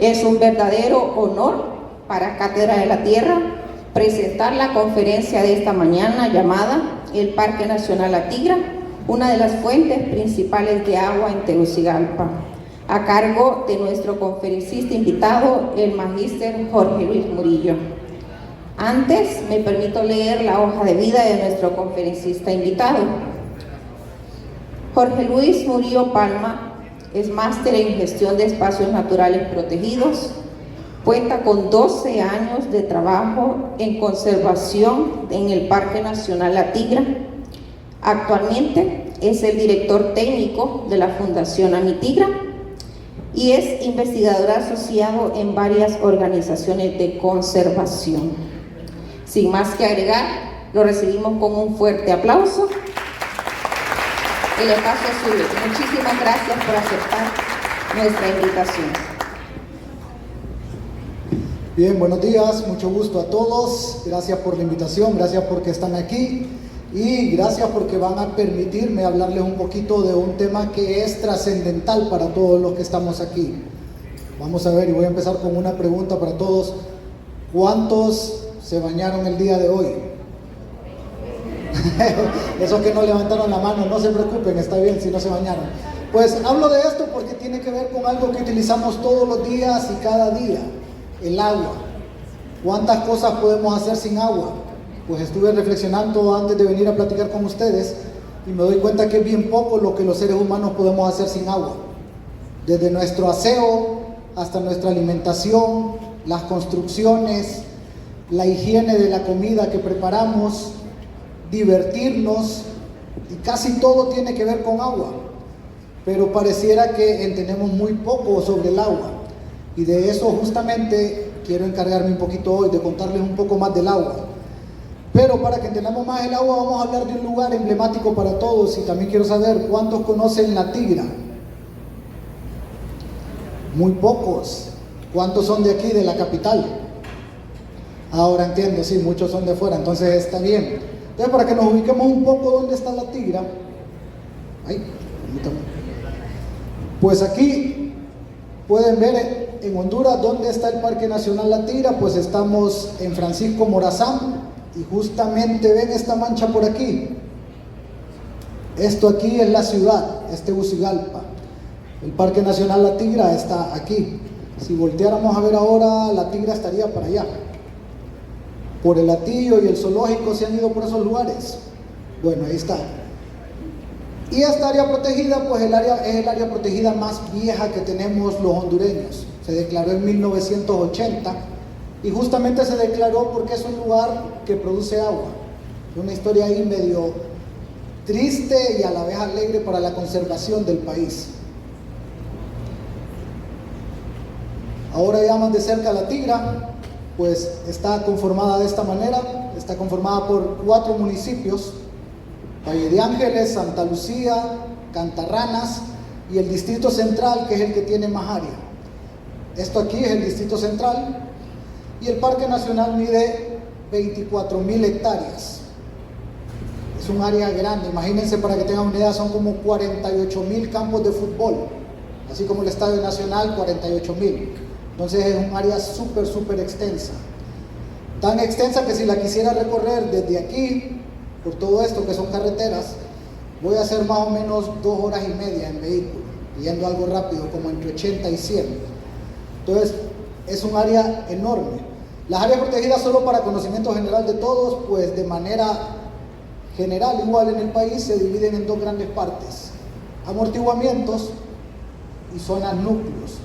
Es un verdadero honor para Cátedra de la Tierra presentar la conferencia de esta mañana llamada El Parque Nacional La Tigra, una de las fuentes principales de agua en Tegucigalpa, a cargo de nuestro conferencista invitado, el magíster Jorge Luis Murillo. Antes, me permito leer la hoja de vida de nuestro conferencista invitado. Jorge Luis Murillo Palma es máster en gestión de espacios naturales protegidos, cuenta con 12 años de trabajo en conservación en el Parque Nacional La Tigra. Actualmente es el director técnico de la Fundación Amitigra y es investigador asociado en varias organizaciones de conservación. Sin más que agregar, lo recibimos con un fuerte aplauso. El espacio es suyo. Muchísimas gracias por aceptar nuestra invitación. Bien, buenos días, mucho gusto a todos. Gracias por la invitación, gracias porque están aquí y gracias porque van a permitirme hablarles un poquito de un tema que es trascendental para todos los que estamos aquí. Vamos a ver, y voy a empezar con una pregunta para todos. ¿Cuántos se bañaron el día de hoy? Esos que no levantaron la mano, no se preocupen, está bien si no se bañaron. Pues hablo de esto porque tiene que ver con algo que utilizamos todos los días y cada día, el agua. ¿Cuántas cosas podemos hacer sin agua? Pues estuve reflexionando antes de venir a platicar con ustedes y me doy cuenta que es bien poco lo que los seres humanos podemos hacer sin agua. Desde nuestro aseo hasta nuestra alimentación, las construcciones, la higiene de la comida que preparamos, divertirnos, y casi todo tiene que ver con agua, pero pareciera que entendemos muy poco sobre el agua, y de eso justamente quiero encargarme un poquito hoy, de contarles un poco más del agua. Pero para que entendamos más el agua, vamos a hablar de un lugar emblemático para todos, y también quiero saber cuántos conocen La Tigra. Muy pocos. ¿Cuántos son de aquí, de la capital? Ahora entiendo, sí, muchos son de fuera, entonces está bien. Entonces, para que nos ubiquemos un poco dónde está La Tigra, pues aquí pueden ver en Honduras dónde está el Parque Nacional La Tigra. Pues estamos en Francisco Morazán y justamente ven esta mancha por aquí. Esto aquí es la ciudad, es Tegucigalpa. El Parque Nacional La Tigra está aquí. Si volteáramos a ver ahora, La Tigra estaría para allá. Por el Hatillo y el zoológico se han ido por esos lugares. Bueno, ahí está. Y esta área protegida, pues es el área protegida más vieja que tenemos los hondureños. Se declaró en 1980 y justamente se declaró porque es un lugar que produce agua. Una historia ahí medio triste y a la vez alegre para la conservación del país. Ahora ya más de cerca La Tigra, pues está conformada de esta manera. Está conformada por 4 municipios: Valle de Ángeles, Santa Lucía, Cantarranas y el Distrito Central, que es el que tiene más área. Esto aquí es el Distrito Central y el Parque Nacional mide 24,000 hectáreas. Es un área grande, imagínense, para que tengan una idea, son como 48,000 campos de fútbol, así como el Estadio Nacional, 48,000. Entonces es un área súper extensa. Tan extensa que si la quisiera recorrer desde aquí, por todo esto que son carreteras, voy a hacer más o menos 2 horas y media en vehículo, yendo algo rápido, como entre 80 y 100. Entonces es un área enorme. Las áreas protegidas, solo para conocimiento general de todos, pues de manera general, igual en el país, se dividen en 2 grandes partes: amortiguamientos y zonas núcleos.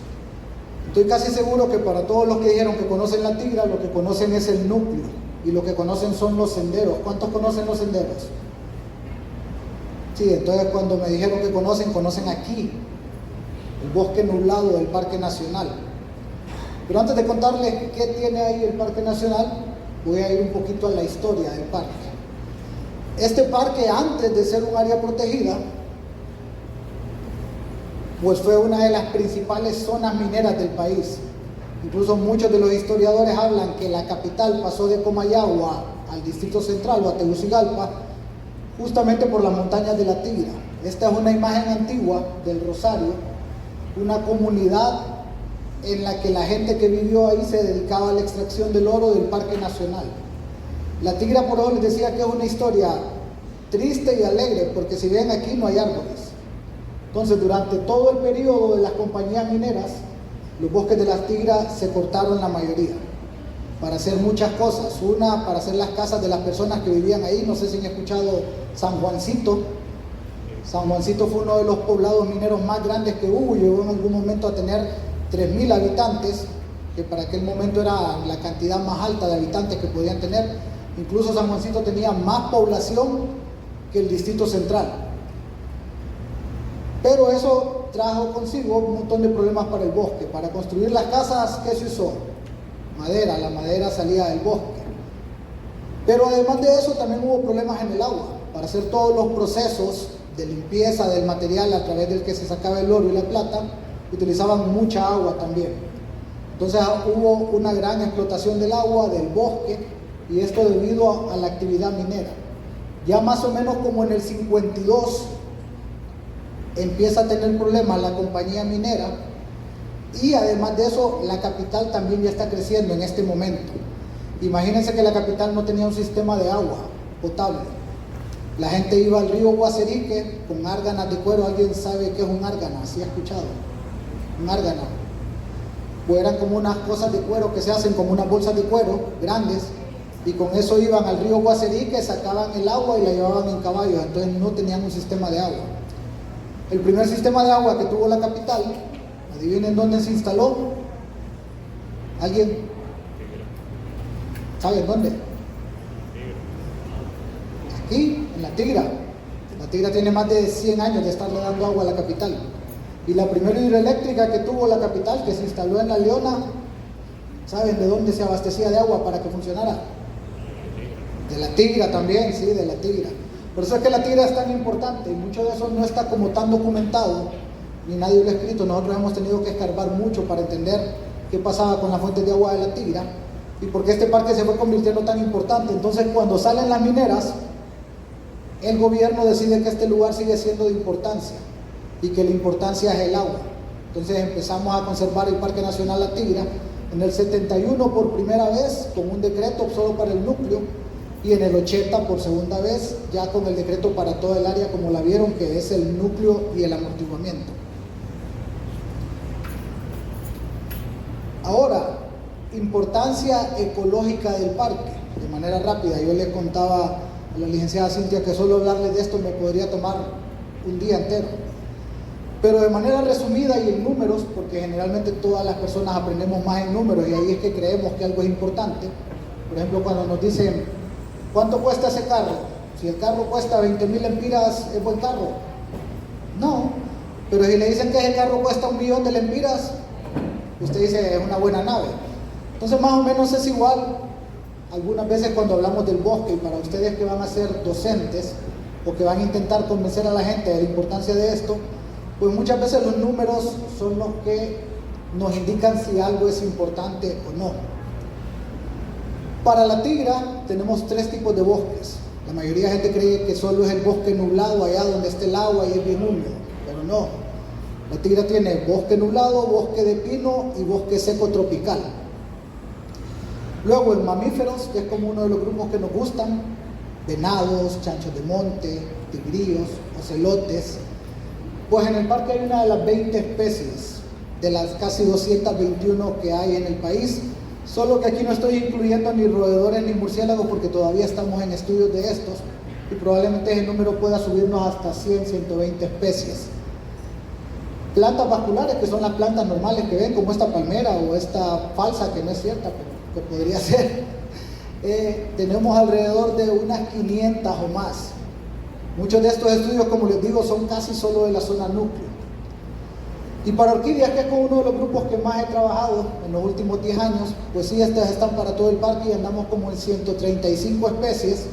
Estoy casi seguro que para todos los que dijeron que conocen La Tigra, lo que conocen es el núcleo y lo que conocen son los senderos. ¿Cuántos conocen los senderos? Sí, entonces cuando me dijeron que conocen aquí el bosque nublado del Parque Nacional. Pero antes de contarles qué tiene ahí el Parque Nacional, voy a ir un poquito a la historia del parque. Este parque, antes de ser un área protegida, pues fue una de las principales zonas mineras del país. Incluso muchos de los historiadores hablan que la capital pasó de Comayagua al Distrito Central o a Tegucigalpa justamente por las montañas de La Tigra. Esta es una imagen antigua del Rosario, una comunidad en la que la gente que vivió ahí se dedicaba a la extracción del oro del Parque Nacional. La Tigra, por eso les decía que es una historia triste y alegre, porque si ven aquí no hay árboles. Entonces, durante todo el periodo de las compañías mineras, los bosques de las Tigras se cortaron la mayoría, para hacer muchas cosas. Una, para hacer las casas de las personas que vivían ahí. No sé si han escuchado San Juancito. San Juancito fue uno de los poblados mineros más grandes que hubo, llegó en algún momento a tener 3.000 habitantes, que para aquel momento era la cantidad más alta de habitantes que podían tener. Incluso San Juancito tenía más población que el Distrito Central. Pero eso trajo consigo un montón de problemas para el bosque. Para construir las casas, ¿qué se usó? Madera. La madera salía del bosque. Pero además de eso también hubo problemas en el agua. Para hacer todos los procesos de limpieza del material a través del que se sacaba el oro y la plata, utilizaban mucha agua también. Entonces hubo una gran explotación del agua, del bosque, y esto debido a la actividad minera. Ya más o menos como en el 52 empieza a tener problemas la compañía minera, y además de eso la capital también ya está creciendo en este momento. Imagínense que la capital no tenía un sistema de agua potable. La gente iba al río Guaserique con árganas de cuero. ¿Alguien sabe qué es un árgana? ¿Sí ha escuchado? Un árgana. Pues eran como unas cosas de cuero que se hacen como unas bolsas de cuero grandes, y con eso iban al río Guaserique, sacaban el agua y la llevaban en caballos. Entonces no tenían un sistema de agua. El primer sistema de agua que tuvo la capital, adivinen dónde se instaló. ¿Alguien sabe dónde? Aquí, en La Tigra. La Tigra tiene más de 100 años de estarle dando agua a la capital. Y la primera hidroeléctrica que tuvo la capital, que se instaló en La Leona, ¿saben de dónde se abastecía de agua para que funcionara? De La Tigra también, sí, de La Tigra. Por eso es que La Tigra es tan importante, y mucho de eso no está como tan documentado, ni nadie lo ha escrito. Nosotros hemos tenido que escarbar mucho para entender qué pasaba con las fuentes de agua de La Tigra, y por qué este parque se fue convirtiendo tan importante. Entonces, cuando salen las mineras, el gobierno decide que este lugar sigue siendo de importancia, y que la importancia es el agua. Entonces empezamos a conservar el Parque Nacional La Tigra en el 71 por primera vez con un decreto solo para el núcleo, y en el 80 por segunda vez ya con el decreto para toda el área, como la vieron, que es el núcleo y el amortiguamiento. Ahora, importancia ecológica del parque. De manera rápida, yo le contaba a la licenciada Cintia que solo hablarles de esto me podría tomar un día entero. Pero de manera resumida y en números, porque generalmente todas las personas aprendemos más en números y ahí es que creemos que algo es importante. Por ejemplo, cuando nos dicen, ¿cuánto cuesta ese carro? Si el carro cuesta 20.000 lempiras, ¿es buen carro? No, pero si le dicen que ese carro cuesta 1.000.000 de lempiras, usted dice, es una buena nave. Entonces más o menos es igual. Algunas veces cuando hablamos del bosque, y para ustedes que van a ser docentes o que van a intentar convencer a la gente de la importancia de esto, pues muchas veces los números son los que nos indican si algo es importante o no. Para La Tigra tenemos 3 tipos de bosques. La mayoría de gente cree que solo es el bosque nublado, allá donde está el agua y es bien húmedo, pero no. La Tigra tiene bosque nublado, bosque de pino y bosque seco tropical. Luego en mamíferos, que es como uno de los grupos que nos gustan, venados, chanchos de monte, tigrillos, ocelotes. Pues en el parque hay una de las 20 especies, de las casi 221 que hay en el país, solo que aquí no estoy incluyendo ni roedores ni murciélagos porque todavía estamos en estudios de estos, y probablemente ese número pueda subirnos hasta 100, 120 especies. Plantas vasculares, que son las plantas normales que ven, como esta palmera o esta falsa, que no es cierta, pero que podría ser, tenemos alrededor de unas 500 o más. Muchos de estos estudios, como les digo, son casi solo de la zona núcleo. Y para orquídeas, que es con uno de los grupos que más he trabajado en los últimos 10 años, pues sí, estas están para todo el parque y andamos como en 135 especies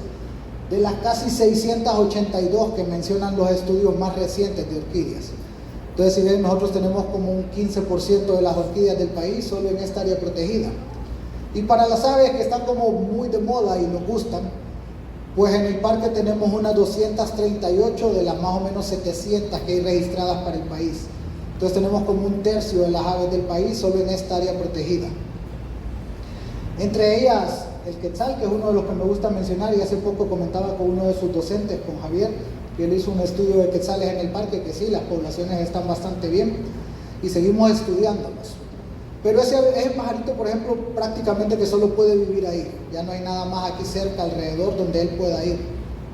de las casi 682 que mencionan los estudios más recientes de orquídeas. Entonces, si ven, nosotros tenemos como un 15% de las orquídeas del país solo en esta área protegida. Y para las aves que están como muy de moda y nos gustan, pues en el parque tenemos unas 238 de las más o menos 700 que hay registradas para el país. Entonces tenemos como 1/3 de las aves del país solo en esta área protegida. Entre ellas el quetzal, que es uno de los que me gusta mencionar, y hace poco comentaba con uno de sus docentes, con Javier, que él hizo un estudio de quetzales en el parque, que sí, las poblaciones están bastante bien y seguimos estudiándolos. Pero ese pajarito, por ejemplo, prácticamente que solo puede vivir ahí. Ya no hay nada más aquí cerca, alrededor, donde él pueda ir,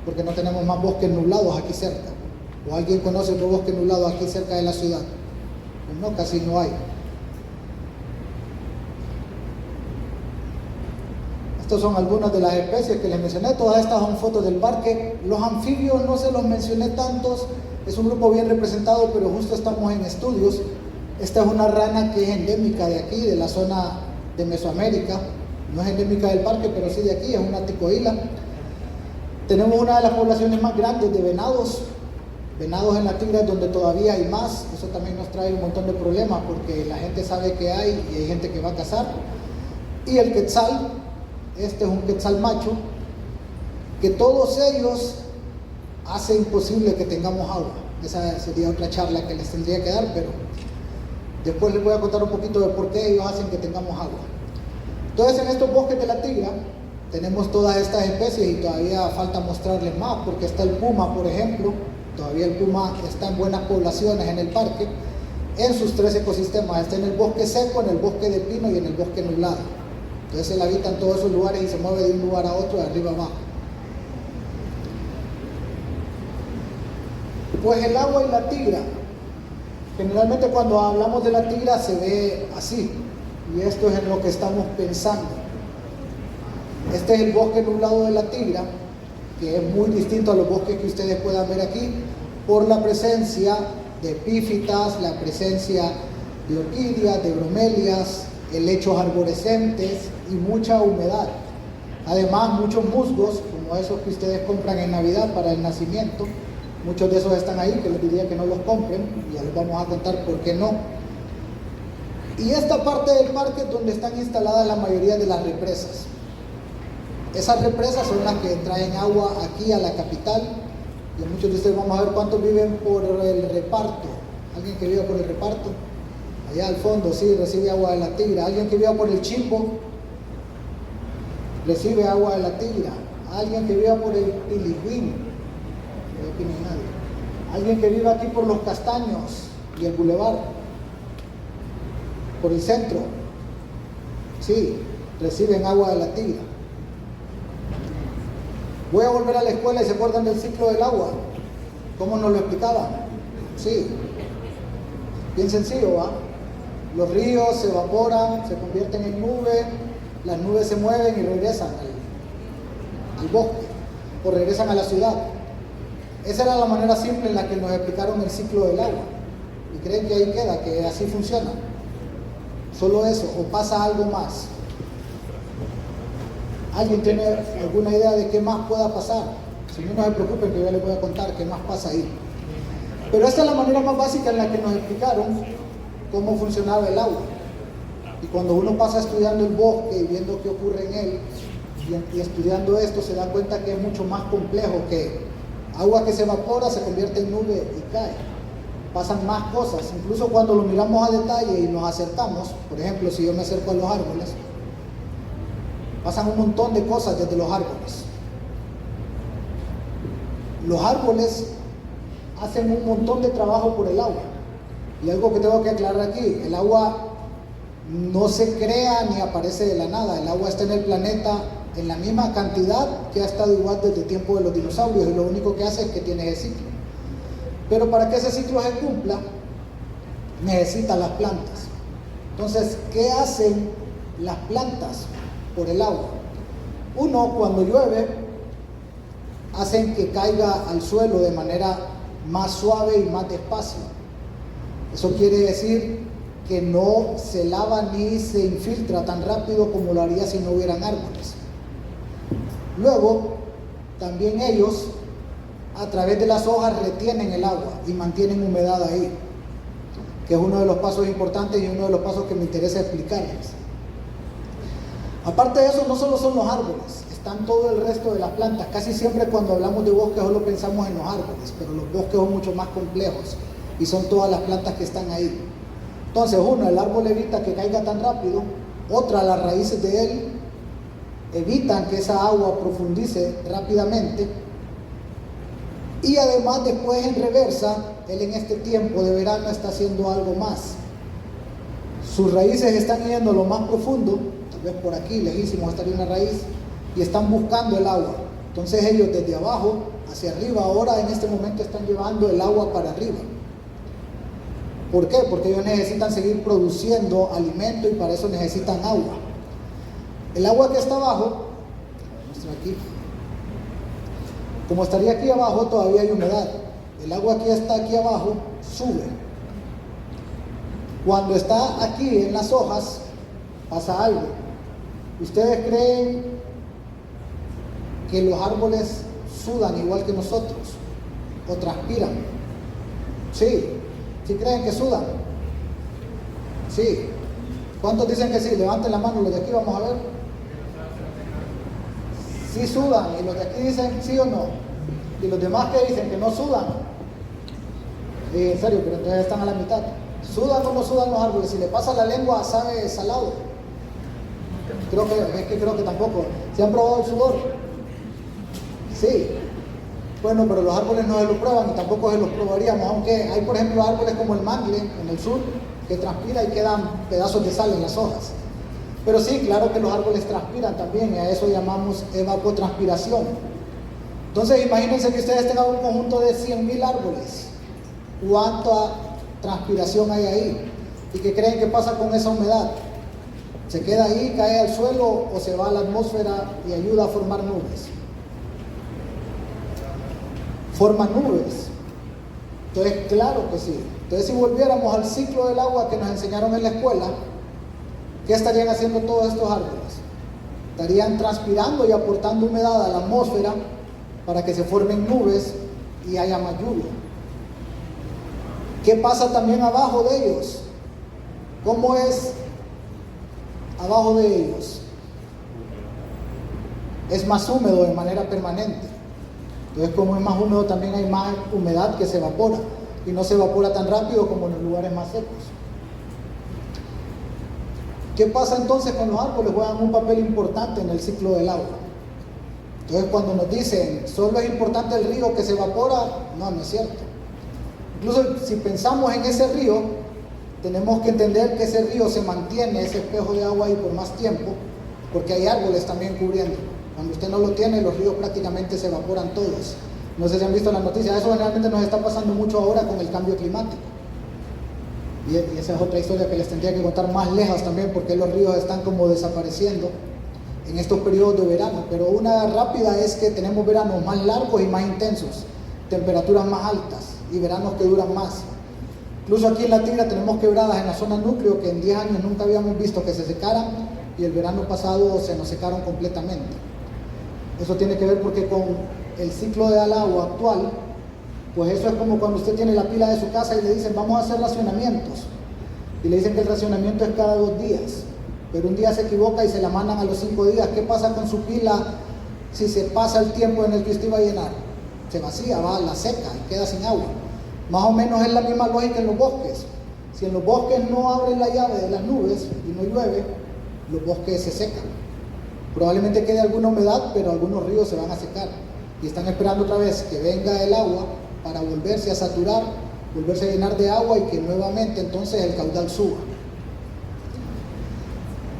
porque no tenemos más bosques nublados aquí cerca. ¿O alguien conoce otro bosque nublado aquí cerca de la ciudad? Pues no, casi no hay. Estas son algunas de las especies que les mencioné. Todas estas son fotos del parque. Los anfibios no se los mencioné tantos. Es un grupo bien representado, pero justo estamos en estudios. Esta es una rana que es endémica de aquí, de la zona de Mesoamérica. No es endémica del parque, pero sí de aquí, es una ticoíla. Tenemos una de las poblaciones más grandes de venados. Venados en la Tigra es donde todavía hay más. Eso también nos trae un montón de problemas porque la gente sabe que hay y hay gente que va a cazar. Y el quetzal, este es un quetzal macho, que todos ellos hacen imposible que tengamos agua. Esa sería otra charla que les tendría que dar, pero después les voy a contar un poquito de por qué ellos hacen que tengamos agua. Entonces, en estos bosques de la Tigra tenemos todas estas especies y todavía falta mostrarles más, porque está el puma, por ejemplo. Todavía el puma está en buenas poblaciones en el parque, en sus 3 ecosistemas. Está en el bosque seco, en el bosque de pino y en el bosque nublado. Entonces él habita en todos esos lugares y se mueve de un lugar a otro, de arriba a abajo. Pues el agua y la tigra. Generalmente cuando hablamos de la tigra se ve así. Y esto es en lo que estamos pensando. Este es el bosque nublado de la tigra, que es muy distinto a los bosques que ustedes puedan ver aquí, por la presencia de epífitas, la presencia de orquídeas, de bromelias, helechos arborescentes y mucha humedad. Además, muchos musgos, como esos que ustedes compran en Navidad para el nacimiento, muchos de esos están ahí, que les diría que no los compren, y ya les vamos a contar por qué no. Y esta parte del parque es donde están instaladas la mayoría de las represas. Esas represas son las que traen agua aquí a la capital, y muchos de ustedes vamos a ver cuántos viven por el reparto. ¿Alguien que viva por el reparto? Allá al fondo, sí, recibe agua de la Tigra. ¿Alguien que viva por el Chimbo? Recibe agua de la Tigra. ¿Alguien que viva por el Piliguín? Aquí no hay nadie. ¿Alguien que viva aquí por los Castaños y el Boulevard? Por el centro. Sí, reciben agua de la Tigra. Voy a volver a la escuela y se acuerdan del ciclo del agua. ¿Cómo nos lo explicaban? Sí. Bien sencillo, ¿va? Los ríos se evaporan, se convierten en nubes, las nubes se mueven y regresan al bosque o regresan a la ciudad. Esa era la manera simple en la que nos explicaron el ciclo del agua. Y creen que ahí queda, que así funciona. Solo eso, o pasa algo más. ¿Alguien tiene alguna idea de qué más pueda pasar? Si no, no se preocupen, que yo les voy a contar qué más pasa ahí. Pero esta es la manera más básica en la que nos explicaron cómo funcionaba el agua. Y cuando uno pasa estudiando el bosque y viendo qué ocurre en él, y estudiando esto, se da cuenta que es mucho más complejo, que agua que se evapora se convierte en nube y cae. Pasan más cosas, incluso cuando lo miramos a detalle y nos acercamos. Por ejemplo, si yo me acerco a los árboles, pasan un montón de cosas desde los árboles. Los árboles hacen un montón de trabajo por el agua. Y algo que tengo que aclarar aquí, el agua no se crea ni aparece de la nada. El agua está en el planeta en la misma cantidad que ha estado igual desde el tiempo de los dinosaurios, y lo único que hace es que tiene ese ciclo. Pero para que ese ciclo se cumpla, necesitan las plantas. Entonces, ¿qué hacen las plantas por el agua? Uno, cuando llueve, hacen que caiga al suelo de manera más suave y más despacio. Eso quiere decir que no se lava ni se infiltra tan rápido como lo haría si no hubieran árboles. Luego, también ellos, a través de las hojas, retienen el agua y mantienen humedad ahí, que es uno de los pasos importantes y uno de los pasos que me interesa explicarles. Aparte de eso, no solo son los árboles, están todo el resto de las plantas. Casi siempre cuando hablamos de bosques solo pensamos en los árboles, pero los bosques son mucho más complejos. y son todas las plantas que están ahí. Entonces, uno, el árbol evita que caiga tan rápido, otra, las raíces de él evitan que esa agua profundice rápidamente, y además después en reversa, él en este tiempo de verano está haciendo algo más. Sus raíces están yendo lo más profundo, tal vez por aquí, lejísimo estaría una raíz, y están buscando el agua. Entonces ellos desde abajo hacia arriba, ahora en este momento están llevando el agua para arriba. ¿Por qué? Porque ellos necesitan seguir produciendo alimento y para eso necesitan agua. El agua que está abajo, aquí, como estaría aquí abajo, todavía hay humedad. El agua que está aquí abajo sube. Cuando está aquí en las hojas, pasa algo. ¿Ustedes creen que los árboles sudan igual que nosotros? ¿O transpiran? Sí. ¿Sí creen que sudan? Sí. ¿Cuántos dicen que sí? Levanten la mano los de aquí, vamos a ver. Sí sudan, y los de aquí dicen sí o no. Y los demás que dicen que no sudan. En serio, pero entonces están a la mitad. ¿Sudan o no sudan los árboles? Si le pasa la lengua, sabe salado. Creo que tampoco. ¿Se han probado el sudor? Sí. Bueno, pero los árboles no se lo prueban y tampoco se los probaríamos, aunque hay, por ejemplo, árboles como el mangle en el sur que transpira y quedan pedazos de sal en las hojas. Pero sí, claro que los árboles transpiran también y a eso llamamos evapotranspiración. Entonces imagínense que ustedes tengan un conjunto de 100,000 árboles. ¿Cuánta transpiración hay ahí? ¿Y qué creen que pasa con esa humedad? ¿Se queda ahí, cae al suelo o se va a la atmósfera y ayuda a formar nubes? Forman nubes. Entonces, claro que sí. Entonces, si volviéramos al ciclo del agua que nos enseñaron en la escuela, ¿qué estarían haciendo todos estos árboles? Estarían transpirando y aportando humedad a la atmósfera para que se formen nubes y haya más lluvia. ¿Qué pasa también abajo de ellos? ¿Cómo es abajo de ellos? Es más húmedo de manera permanente. Entonces, como es más húmedo, también hay más humedad que se evapora y no se evapora tan rápido como en los lugares más secos. ¿Qué pasa entonces con los árboles? Juegan un papel importante en el ciclo del agua. Entonces, cuando nos dicen solo es importante el río que se evapora, no es cierto. Incluso si pensamos en ese río, tenemos que entender que ese río se mantiene, ese espejo de agua ahí por más tiempo, porque hay árboles también cubriendo. Cuando usted no lo tiene, los ríos prácticamente se evaporan todos. No sé si han visto las noticias, eso generalmente nos está pasando mucho ahora con el cambio climático. Y esa es otra historia que les tendría que contar más lejos también, porque los ríos están como desapareciendo en estos periodos de verano. Pero una rápida es que tenemos veranos más largos y más intensos, temperaturas más altas y veranos que duran más. Incluso aquí en la Tigra tenemos quebradas en la zona núcleo que en 10 años nunca habíamos visto que se secaran y el verano pasado se nos secaron completamente. Eso tiene que ver porque con el ciclo del agua actual, pues eso es como cuando usted tiene la pila de su casa y le dicen vamos a hacer racionamientos y le dicen que el racionamiento es cada 2 días, pero un día se equivoca y se la mandan a los 5 días. ¿Qué pasa con su pila si se pasa el tiempo en el que usted va a llenar? Se vacía, va, la seca y queda sin agua. Más o menos es la misma lógica en los bosques. Si en los bosques no abren la llave de las nubes y no llueve, los bosques se secan. Probablemente quede alguna humedad, pero algunos ríos se van a secar y están esperando otra vez que venga el agua para volverse a saturar, volverse a llenar de agua y que nuevamente entonces el caudal suba.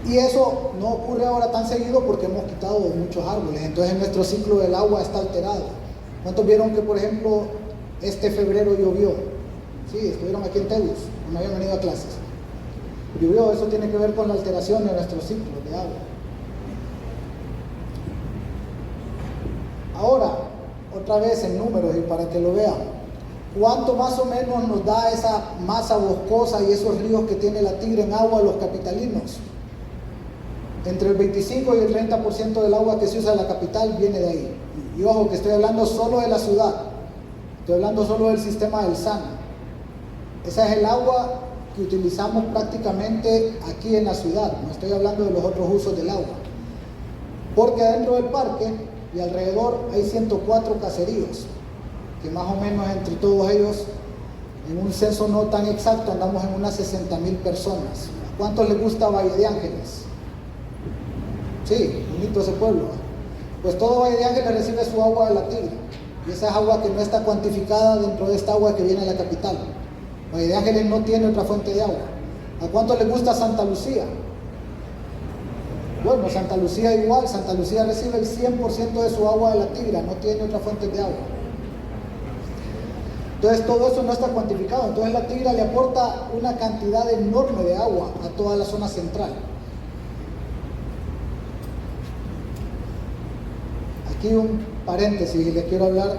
Y eso no ocurre ahora tan seguido porque hemos quitado muchos árboles, entonces nuestro ciclo del agua está alterado. ¿Cuántos vieron que, por ejemplo, este febrero llovió? Sí, estuvieron aquí en Tegus, no habían venido a clases. Llovió, eso tiene que ver con la alteración de nuestro ciclo de agua. Ahora, otra vez en números y para que lo vean, ¿cuánto más o menos nos da esa masa boscosa y esos ríos que tiene la Tigra en agua a los capitalinos? Entre el 25 y el 30% del agua que se usa en la capital viene de ahí. Y ojo que estoy hablando solo de la ciudad, estoy hablando solo del sistema del SAN. Esa es el agua que utilizamos prácticamente aquí en la ciudad, no estoy hablando de los otros usos del agua. Porque dentro del parque y alrededor hay 104 caseríos, que más o menos entre todos ellos En un censo no tan exacto andamos en unas 60,000 personas. ¿A cuántos les gusta Valle de Ángeles? Sí, bonito ese pueblo. Pues todo Valle de Ángeles recibe su agua de la Tigra. Y esa es agua que no está cuantificada dentro de esta agua que viene a la capital. Valle de Ángeles no tiene otra fuente de agua. ¿A cuánto les gusta Santa Lucía? Bueno, Santa Lucía igual. Santa Lucía recibe el 100% de su agua de la Tigra, no tiene otra fuente de agua. Entonces todo eso no está cuantificado. Entonces la Tigra le aporta una cantidad enorme de agua a toda la zona central. Aquí un paréntesis, y les quiero hablar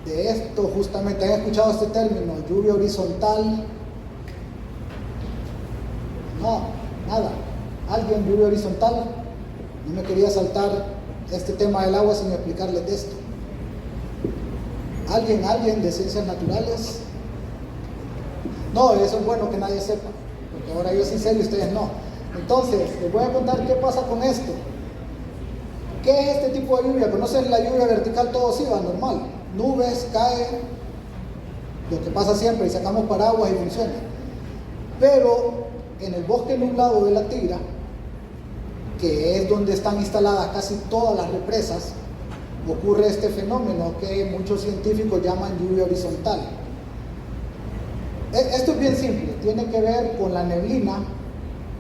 de esto justamente. ¿Han escuchado este término? Lluvia horizontal. No, nada. ¿Alguien lluvia horizontal? No me quería saltar este tema del agua sin explicarles de esto. ¿Alguien de ciencias naturales? No, eso es bueno que nadie sepa, porque ahora yo sí sé y ustedes no. Entonces, les voy a contar qué pasa con esto. ¿Qué es este tipo de lluvia? ¿Conocen la lluvia vertical? Todo sí va normal. Nubes, cae, lo que pasa siempre, y sacamos paraguas y funciona. Pero en el bosque nublado de la Tigra, que es donde están instaladas casi todas las represas, ocurre este fenómeno que muchos científicos llaman lluvia horizontal. Esto es bien simple, tiene que ver con la neblina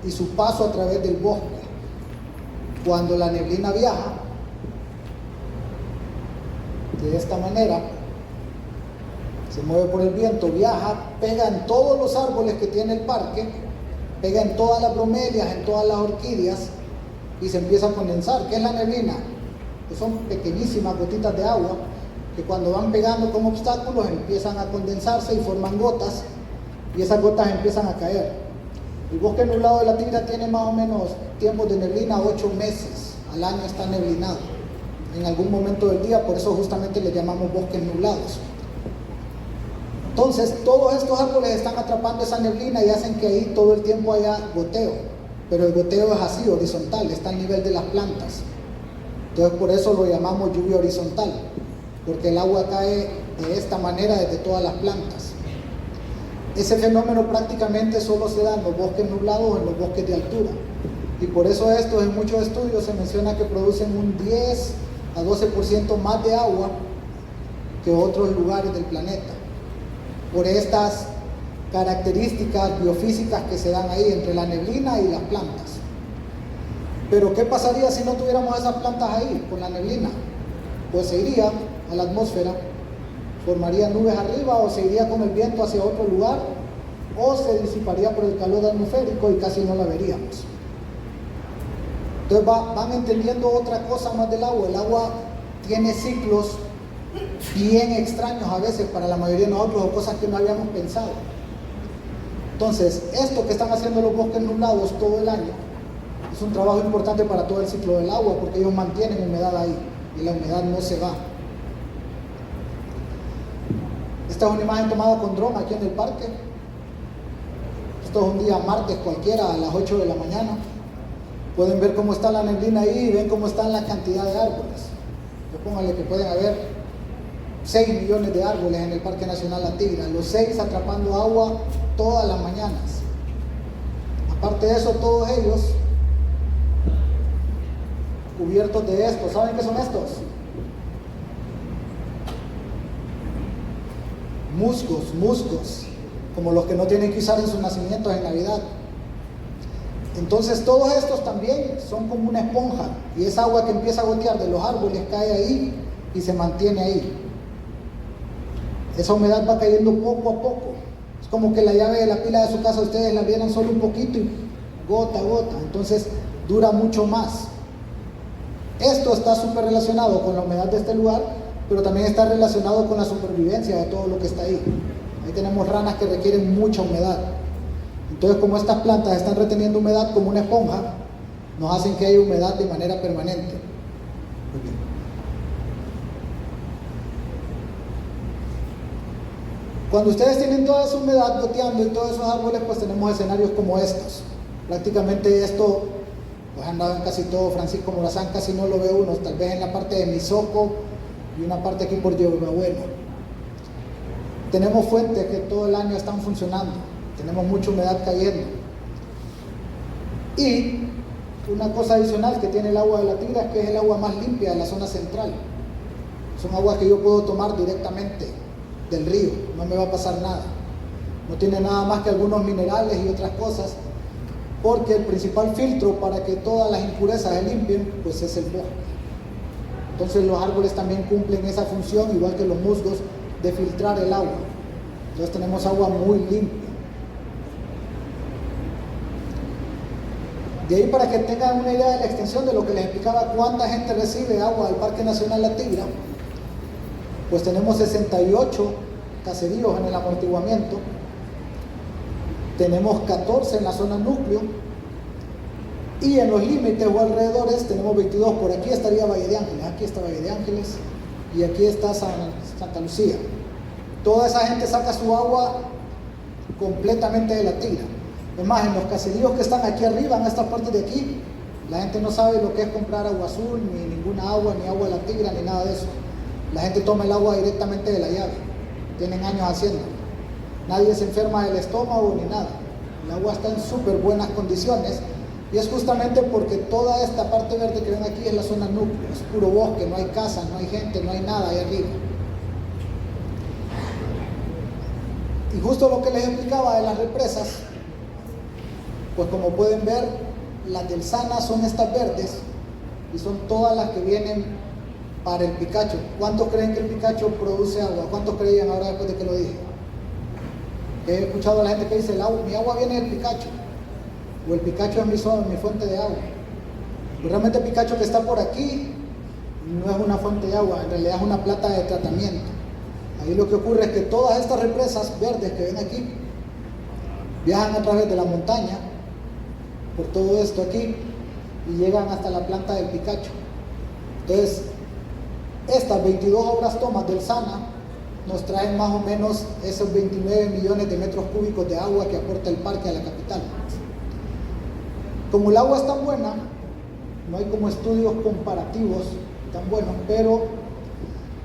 y su paso a través del bosque. Cuando la neblina viaja de esta manera, se mueve por el viento, viaja, pega en todos los árboles que tiene el parque, pega en todas las bromelias, en todas las orquídeas, y se empieza a condensar. ¿Qué es la neblina? Que son pequeñísimas gotitas de agua que cuando van pegando con obstáculos empiezan a condensarse y forman gotas, y esas gotas empiezan a caer. El bosque nublado de la Tigra tiene más o menos tiempos de neblina 8 meses al año, está neblinado en algún momento del día, por eso justamente le llamamos bosques nublados. Entonces todos estos árboles están atrapando esa neblina y hacen que ahí todo el tiempo haya goteo, pero el goteo es así, horizontal, está al nivel de las plantas. Entonces por eso lo llamamos lluvia horizontal, porque el agua cae de esta manera desde todas las plantas. Ese fenómeno prácticamente solo se da en los bosques nublados o en los bosques de altura, y por eso estos en muchos estudios se menciona que producen un 10 a 12% más de agua que otros lugares del planeta, por estas características biofísicas que se dan ahí entre la neblina y las plantas. Pero ¿qué pasaría si no tuviéramos esas plantas ahí con la neblina? Pues se iría a la atmósfera, formaría nubes arriba, o se iría con el viento hacia otro lugar, o se disiparía por el calor atmosférico y casi no la veríamos. Entonces van entendiendo otra cosa más del agua. El agua tiene ciclos bien extraños a veces para la mayoría de nosotros, o cosas que no habíamos pensado. Entonces, esto que están haciendo los bosques nublados todo el año es un trabajo importante para todo el ciclo del agua, porque ellos mantienen humedad ahí y la humedad no se va. Esta es una imagen tomada con dron aquí en el parque. Esto es un día martes cualquiera a las 8 de la mañana. Pueden ver cómo está la neblina ahí y ven cómo está la cantidad de árboles. Yo póngale que pueden haber 6 millones de árboles en el Parque Nacional La Tigra, los 6 atrapando agua todas las mañanas. Aparte de eso, todos ellos cubiertos de esto. ¿Saben qué son estos? Musgos, como los que no tienen que usar en sus nacimientos en Navidad. Entonces todos estos también son como una esponja, y esa agua que empieza a gotear de los árboles cae ahí y se mantiene ahí. Esa humedad va cayendo poco a poco. Es como que la llave de la pila de su casa ustedes la vieran solo un poquito y gota a gota, entonces dura mucho más. Esto está súper relacionado con la humedad de este lugar, pero también está relacionado con la supervivencia de todo lo que está ahí. Ahí tenemos ranas que requieren mucha humedad. Entonces, como estas plantas están reteniendo humedad como una esponja, nos hacen que haya humedad de manera permanente. Muy bien. Cuando ustedes tienen toda esa humedad goteando en todos esos árboles, pues tenemos escenarios como estos. Prácticamente esto, pues andaba en casi todo Francisco Morazán, casi no lo ve uno, tal vez en la parte de Misoco y una parte aquí por Yehuabueno. Tenemos fuentes que todo el año están funcionando, tenemos mucha humedad cayendo. Y una cosa adicional que tiene el agua de la Tigra es que es el agua más limpia de la zona central. Son aguas que yo puedo tomar directamente del río, no me va a pasar nada. No tiene nada más que algunos minerales y otras cosas, porque el principal filtro para que todas las impurezas se limpien, pues es el bosque. Entonces los árboles también cumplen esa función, igual que los musgos, de filtrar el agua. Entonces tenemos agua muy limpia. De ahí, para que tengan una idea de la extensión de lo que les explicaba, cuánta gente recibe agua del Parque Nacional La Tigra, pues tenemos 68 caseríos en el amortiguamiento, tenemos 14 en la zona núcleo, y en los límites o alrededores tenemos 22. Por aquí estaría Valle de Ángeles, aquí está Valle de Ángeles, y aquí está Santa Lucía. Toda esa gente saca su agua completamente de La Tigra. Es más, en los caseríos que están aquí arriba, en esta parte de aquí, la gente no sabe lo que es comprar agua azul, ni ninguna agua, ni agua de La Tigra, ni nada de eso. La gente toma el agua directamente de la llave. Tienen años haciéndolo. Nadie se enferma del estómago ni nada. El agua está en súper buenas condiciones, y es justamente porque toda esta parte verde que ven aquí es la zona núcleo. Es puro bosque, no hay casa, no hay gente, no hay nada ahí arriba. Y justo lo que les explicaba de las represas, pues como pueden ver, las del Sana son estas verdes, y son todas las que vienen para el Picacho. ¿Cuántos creen que el Picacho produce agua? ¿Cuántos creían ahora después de que lo dije? He escuchado a la gente que dice, mi agua viene del Picacho, o el Picacho es mi fuente de agua. Pero realmente el Picacho que está por aquí no es una fuente de agua, en realidad es una planta de tratamiento. Ahí lo que ocurre es que todas estas represas verdes que ven aquí viajan a través de la montaña, por todo esto aquí, y llegan hasta la planta del Picacho. Entonces, estas 22 obras tomas del Sana nos traen más o menos esos 29 millones de metros cúbicos de agua que aporta el parque a la capital. Como el agua es tan buena, no hay como estudios comparativos tan buenos, pero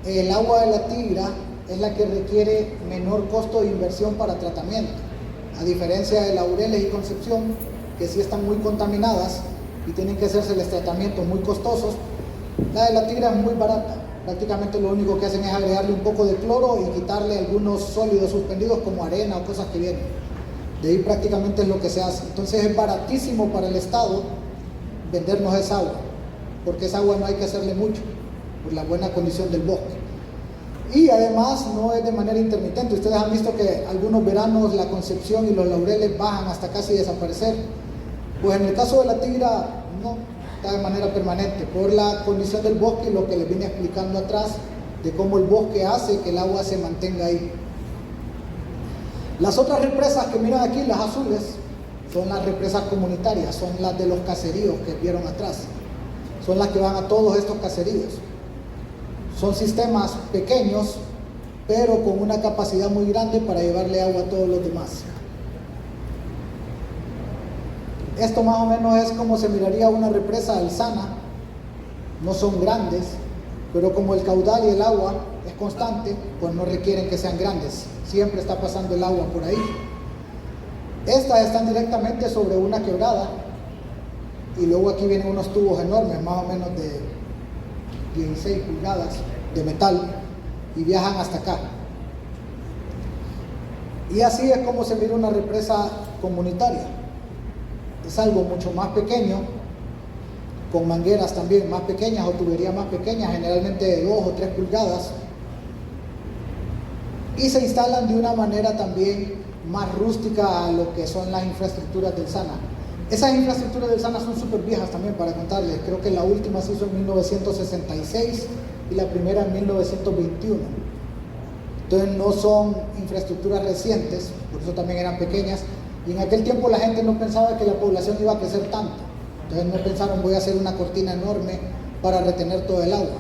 el agua de La Tigra es la que requiere menor costo de inversión para tratamiento, a diferencia de Laureles y Concepción, que sí están muy contaminadas y tienen que hacérseles tratamientos muy costosos. La de La Tigra es muy barata. Prácticamente lo único que hacen es agregarle un poco de cloro y quitarle algunos sólidos suspendidos como arena o cosas que vienen. De ahí prácticamente es lo que se hace. Entonces es baratísimo para el Estado vendernos esa agua, porque esa agua no hay que hacerle mucho por la buena condición del bosque. Y además no es de manera intermitente. Ustedes han visto que algunos veranos la Concepción y los Laureles bajan hasta casi desaparecer. Pues en el caso de La Tigra no, está de manera permanente por la condición del bosque y lo que les vine explicando atrás de cómo el bosque hace que el agua se mantenga ahí. Las otras represas que miran aquí, las azules, son las represas comunitarias, son las de los caseríos que vieron atrás, son las que van a todos estos caseríos. Son sistemas pequeños, pero con una capacidad muy grande para llevarle agua a todos los demás. Esto más o menos es como se miraría una represa del Sana. No son grandes, pero como el caudal y el agua es constante, pues no requieren que sean grandes. Siempre está pasando el agua por ahí. Estas están directamente sobre una quebrada, y luego aquí vienen unos tubos enormes, más o menos de 16 pulgadas de metal, y viajan hasta acá. Y así es como se mira una represa comunitaria. Es algo mucho más pequeño, con mangueras también más pequeñas o tuberías más pequeñas, generalmente de 2 o 3 pulgadas, y se instalan de una manera también más rústica a lo que son las infraestructuras del Sana. Esas infraestructuras del Sana son súper viejas también, para contarles. Creo que la última se hizo en 1966 y la primera en 1921. Entonces no son infraestructuras recientes, por eso también eran pequeñas. Y en aquel tiempo la gente no pensaba que la población iba a crecer tanto. Entonces no pensaron, voy a hacer una cortina enorme para retener todo el agua.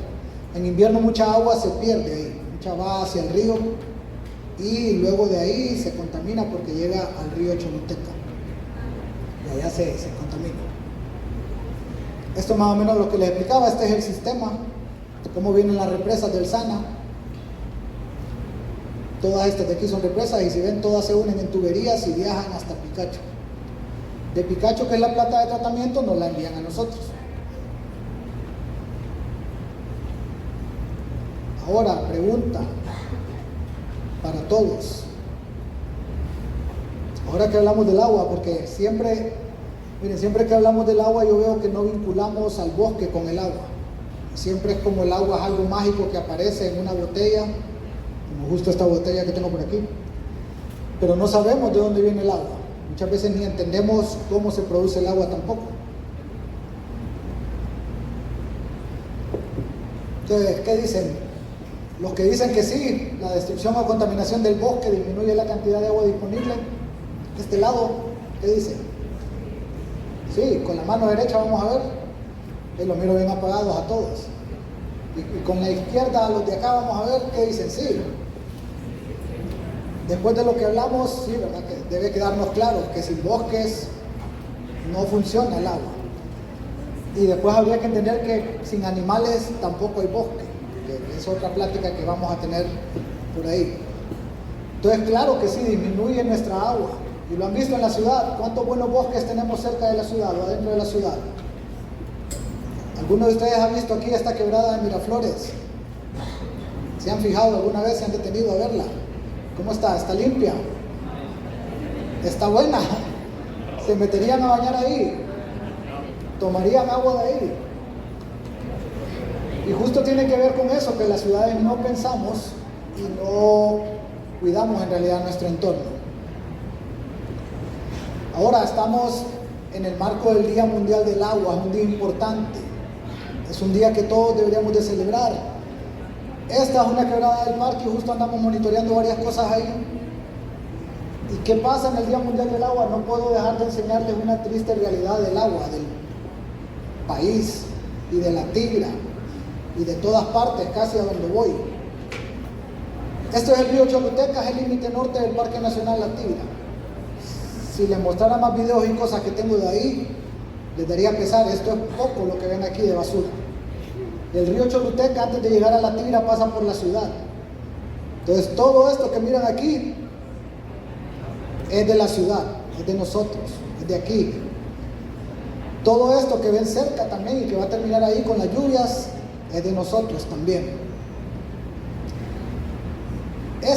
En invierno mucha agua se pierde ahí, mucha va hacia el río, y luego de ahí se contamina porque llega al río Choluteca. Y allá se contamina. Esto más o menos lo que les explicaba. Este es el sistema de cómo vienen las represas del Sana. Todas estas de aquí son represas y si ven todas se unen en tuberías y viajan hasta Picacho. De Picacho, que es la planta de tratamiento, nos la envían a nosotros. Ahora, pregunta para todos. Ahora que hablamos del agua, porque siempre que hablamos del agua yo veo que no vinculamos al bosque con el agua. Siempre es como el agua es algo mágico que aparece en una botella, como justo esta botella que tengo por aquí. Pero no sabemos de dónde viene el agua. Muchas veces ni entendemos cómo se produce el agua tampoco. Entonces, ¿qué dicen? Los que dicen que sí, la destrucción o contaminación del bosque disminuye la cantidad de agua disponible. De este lado, ¿qué dicen? Sí, con la mano derecha vamos a ver. Y los miro bien apagados a todos. Y con la izquierda, a los de acá vamos a ver qué dicen. Sí. Después de lo que hablamos, sí, ¿verdad? Que debe quedarnos claro que sin bosques no funciona el agua. Y después habría que entender que sin animales tampoco hay bosque. Que es otra plática que vamos a tener por ahí. Entonces, claro que sí, disminuye nuestra agua. Y lo han visto en la ciudad. ¿Cuántos buenos bosques tenemos cerca de la ciudad o adentro de la ciudad? ¿Alguno de ustedes ha visto aquí esta quebrada de Miraflores? ¿Se han fijado alguna vez? ¿Se han detenido a verla? ¿Cómo está? ¿Está limpia? ¿Está buena? ¿Se meterían a bañar ahí? ¿Tomarían agua de ahí? Y justo tiene que ver con eso, que en las ciudades no pensamos y no cuidamos en realidad nuestro entorno. Ahora estamos en el marco del Día Mundial del Agua, es un día importante, es un día que todos deberíamos de celebrar. Esta es una quebrada del parque y justo andamos monitoreando varias cosas ahí. ¿Y qué pasa en el Día Mundial del Agua? No puedo dejar de enseñarles una triste realidad del agua, del país y de la Tigra y de todas partes, casi a donde voy. Este es el río Choluteca, es el límite norte del Parque Nacional La Tigra. Si les mostrara más videos y cosas que tengo de ahí, les daría pesar. Esto es poco lo que ven aquí de basura. El río Choluteca, antes de llegar a La Tigra, pasa por la ciudad. Entonces, todo esto que miran aquí es de la ciudad, es de nosotros, es de aquí. Todo esto que ven cerca también y que va a terminar ahí con las lluvias, es de nosotros también.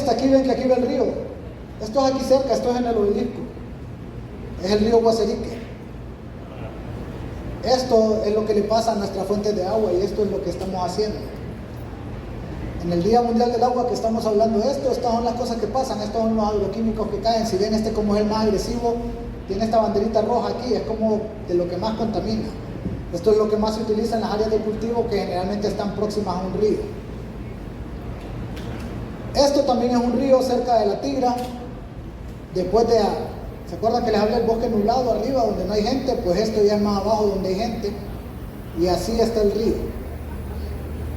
Aquí ven que aquí va el río. Esto es aquí cerca, esto es en el obelisco. Es el río Guaserique. Esto es lo que le pasa a nuestras fuentes de agua y esto es lo que estamos haciendo. En el Día Mundial del Agua que estamos hablando de esto, estas son las cosas que pasan, estos son los agroquímicos que caen. Si ven como es el más agresivo, tiene esta banderita roja aquí, es como de lo que más contamina. Esto es lo que más se utiliza en las áreas de cultivo que generalmente están próximas a un río. Esto también es un río cerca de La Tigra. Después de, ¿se acuerdan que les hablé del bosque nublado arriba donde no hay gente? Pues esto ya es más abajo donde hay gente. Y así está el río.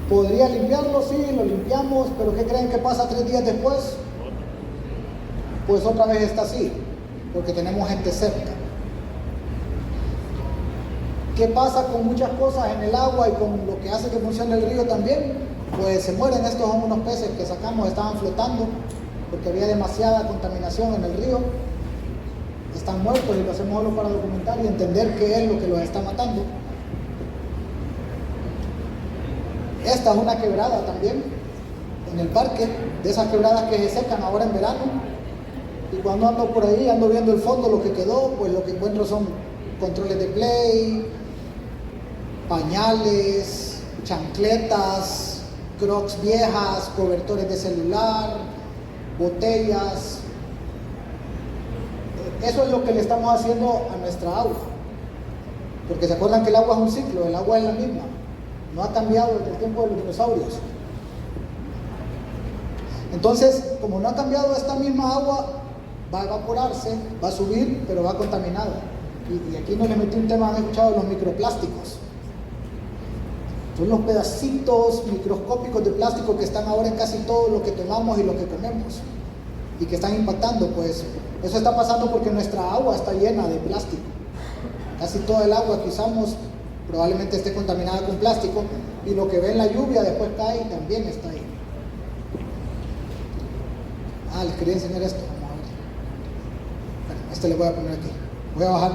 ¿Podría limpiarlo? Sí, lo limpiamos, pero ¿qué creen que pasa 3 días después? Pues otra vez está así, porque tenemos gente cerca. ¿Qué pasa con muchas cosas en el agua y con lo que hace que funcione el río también? Pues se mueren. Estos son unos peces que sacamos, estaban flotando porque había demasiada contaminación en el río. Están muertos y lo hacemos solo para documentar y entender qué es lo que los está matando. Esta es una quebrada también en el parque, de esas quebradas que se secan ahora en verano. Y cuando ando por ahí, ando viendo el fondo, lo que quedó, pues lo que encuentro son controles de play, pañales, chancletas, crocs viejas, cobertores de celular, botellas. Eso es lo que le estamos haciendo a nuestra agua. Porque se acuerdan que el agua es un ciclo, el agua es la misma. No ha cambiado desde el tiempo de los dinosaurios. Entonces, como no ha cambiado, esta misma agua va a evaporarse, va a subir, pero va contaminada. Y aquí no les metí un tema, han escuchado los microplásticos. Son los pedacitos microscópicos de plástico que están ahora en casi todo lo que tomamos y lo que comemos. Y que están impactando, pues eso está pasando porque nuestra agua está llena de plástico. Casi toda el agua que usamos probablemente esté contaminada con plástico y lo que ve en la lluvia después cae y también está ahí. Les quería enseñar esto. Vamos a ver. Bueno, este le voy a poner aquí. Voy a bajar.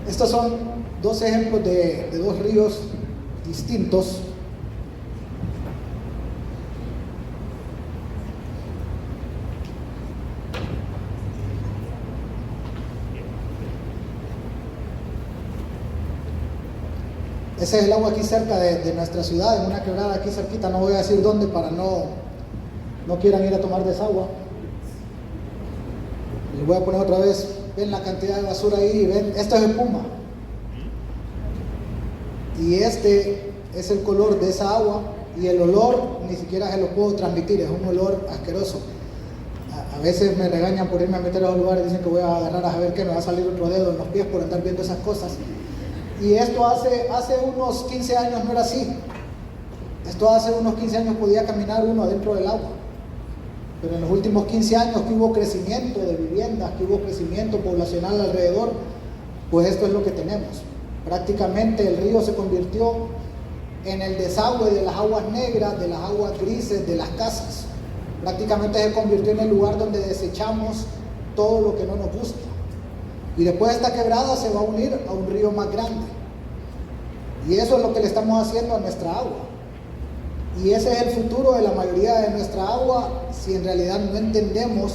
Estos son dos ejemplos de dos ríos distintos. Ese es el agua aquí cerca de nuestra ciudad, en una quebrada aquí cerquita. No voy a decir dónde para no quieran ir a tomar desagua. Les voy a poner otra vez. Ven la cantidad de basura ahí, ven, esto es espuma. Y este es el color de esa agua, y el olor ni siquiera se lo puedo transmitir, es un olor asqueroso. A veces me regañan por irme a meter a los lugares, dicen que voy a agarrar a saber qué, me va a salir otro dedo en los pies por andar viendo esas cosas. Y esto hace unos 15 años no era así. Esto hace unos 15 años podía caminar uno adentro del agua. Pero en los últimos 15 años que hubo crecimiento de viviendas, que hubo crecimiento poblacional alrededor, pues esto es lo que tenemos. Prácticamente el río se convirtió en el desagüe de las aguas negras, de las aguas grises, de las casas. Prácticamente se convirtió en el lugar donde desechamos todo lo que no nos gusta. Y después esta quebrada se va a unir a un río más grande. Y eso es lo que le estamos haciendo a nuestra agua. Y ese es el futuro de la mayoría de nuestra agua, si en realidad no entendemos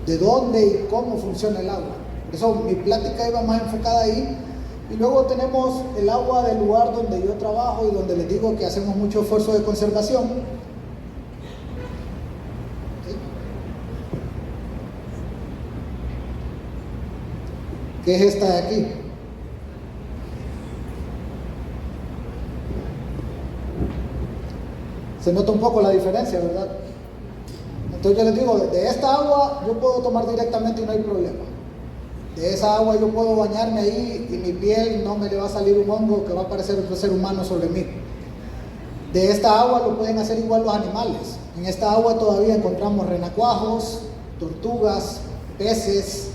de dónde y cómo funciona el agua. Por eso mi plática iba más enfocada ahí. Y luego tenemos el agua del lugar donde yo trabajo y donde les digo que hacemos mucho esfuerzo de conservación. ¿Sí? ¿Qué es esta de aquí? Se nota un poco la diferencia, ¿verdad? Entonces yo les digo, de esta agua yo puedo tomar directamente y no hay problema. De esa agua yo puedo bañarme ahí y mi piel no me le va a salir un hongo que va a parecer otro ser humano sobre mí. De esta agua lo pueden hacer igual los animales. En esta agua todavía encontramos renacuajos, tortugas, peces,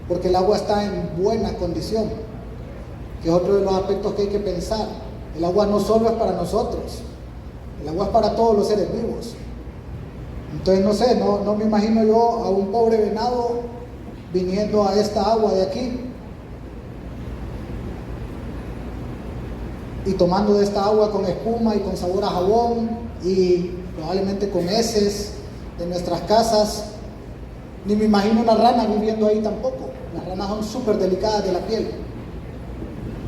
porque el agua está en buena condición, que es otro de los aspectos que hay que pensar. El agua no solo es para nosotros, el agua es para todos los seres vivos. Entonces no sé, no me imagino yo a un pobre venado viniendo a esta agua de aquí y tomando de esta agua con espuma y con sabor a jabón y probablemente con heces de nuestras casas. Ni me imagino una rana viviendo ahí tampoco. Las ranas son súper delicadas de la piel.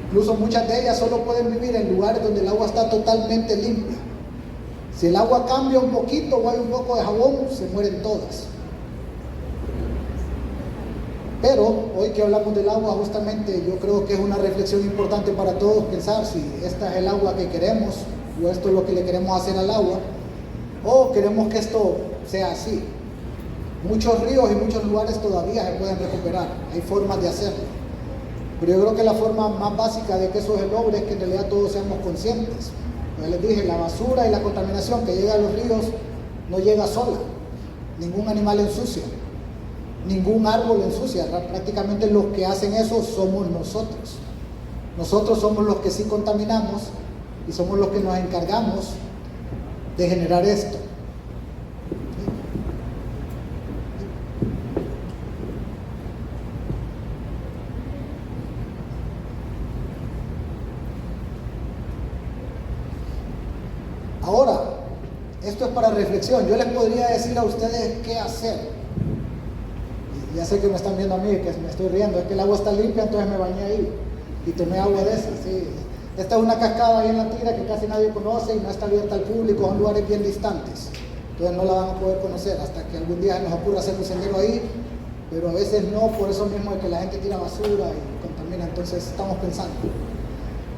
Incluso muchas de ellas solo pueden vivir en lugares donde el agua está totalmente limpia. Si el agua cambia un poquito o hay un poco de jabón, se mueren todas. Pero hoy que hablamos del agua, justamente yo creo que es una reflexión importante para todos pensar si esta es el agua que queremos o esto es lo que le queremos hacer al agua, o queremos que esto sea así. Muchos ríos y muchos lugares todavía se pueden recuperar, hay formas de hacerlo. Pero yo creo que la forma más básica de que eso se logre es que en realidad todos seamos conscientes. Como les dije, la basura y la contaminación que llega a los ríos no llega sola. Ningún animal ensucia, ningún árbol ensucia. Prácticamente los que hacen eso somos nosotros. Nosotros somos los que sí contaminamos y somos los que nos encargamos de generar esto. Ahora, esto es para reflexión. Yo les podría decir a ustedes qué hacer. Y ya sé que me están viendo a mí, que me estoy riendo. Es que el agua está limpia, entonces me bañé ahí y tomé agua de esa. Sí. Esta es una cascada ahí en la Tigra que casi nadie conoce y no está abierta al público, son lugares bien distantes. Entonces no la van a poder conocer hasta que algún día nos ocurra hacer un sendero ahí, pero a veces no, por eso mismo de que la gente tira basura y contamina. Entonces estamos pensando.